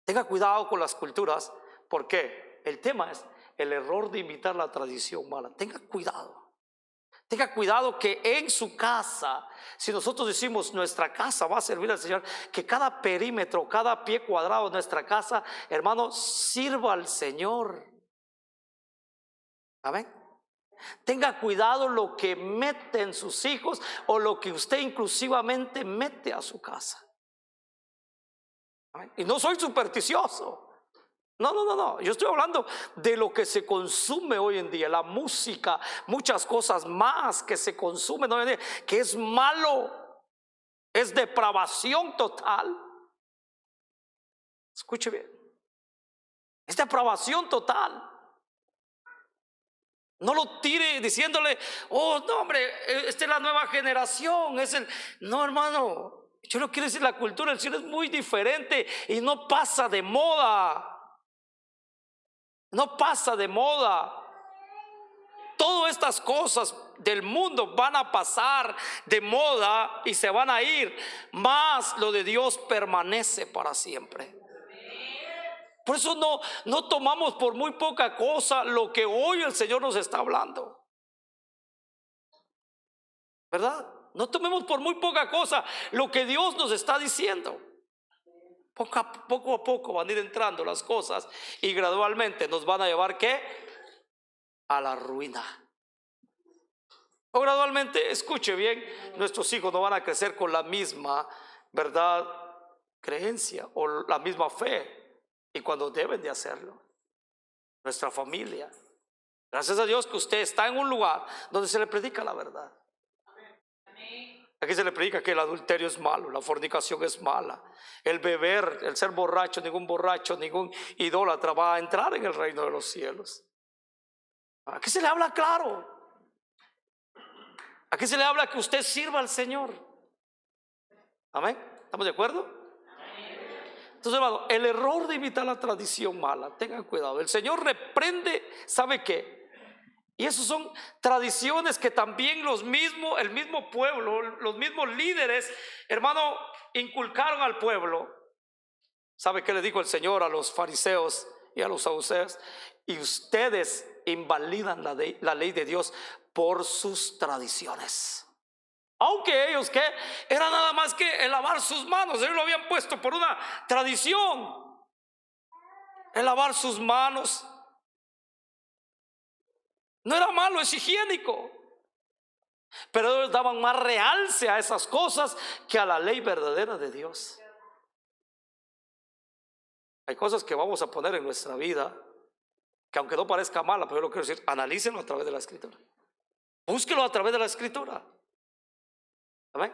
Speaker 1: Tenga cuidado con las culturas, porque el tema es el error de imitar la tradición mala. Tenga cuidado que en su casa, si nosotros decimos nuestra casa va a servir al Señor, que cada perímetro, cada pie cuadrado de nuestra casa, hermano, sirva al Señor. Amén. Tenga cuidado lo que mete en sus hijos o lo que usted inclusivamente mete a su casa. Amén. Y no soy supersticioso. No. Yo estoy hablando de lo que se consume hoy en día, la música, muchas cosas más que se consumen hoy en día, que es malo, es depravación total. Escuche bien, es depravación total. No lo tire diciéndole, oh, no, hombre, esta es la nueva generación. No, hermano, yo no quiero decir la cultura del cielo es muy diferente y no pasa de moda. No pasa de moda. Todas estas cosas del mundo van a pasar de moda y se van a ir, mas lo de Dios permanece para siempre. Por eso no tomamos por muy poca cosa lo que hoy el Señor nos está hablando, ¿verdad? No tomemos por muy poca cosa lo que Dios nos está diciendo. Poco a poco van a ir entrando las cosas y gradualmente nos van a llevar ¿qué? A la ruina. O gradualmente, escuche bien, nuestros hijos no van a crecer con la misma, ¿verdad?, creencia o la misma fe, y cuando deben de hacerlo. Nuestra familia, gracias a Dios que usted está en un lugar donde se le predica la verdad. Aquí se le predica que el adulterio es malo, la fornicación es mala, el beber, el ser borracho, ningún idólatra va a entrar en el reino de los cielos. Aquí se le habla claro. Aquí se le habla que usted sirva al Señor. Amén. ¿Estamos de acuerdo? Entonces, hermano, el error de imitar la tradición mala, tengan cuidado. El Señor reprende, ¿sabe qué? Y esas son tradiciones que también el mismo pueblo, los mismos líderes, hermano, inculcaron al pueblo. ¿Sabe qué le dijo el Señor a los fariseos y a los saduceos? Y ustedes invalidan la ley de Dios por sus tradiciones. Aunque ellos que era nada más que el lavar sus manos, ellos lo habían puesto por una tradición, el lavar sus manos. No era malo, es higiénico. Pero ellos daban más realce a esas cosas que a la ley verdadera de Dios. Hay cosas que vamos a poner en nuestra vida que aunque no parezca mala, pero yo lo quiero decir, analícenlo a través de la Escritura. Búsquelo a través de la Escritura. ¿Amén?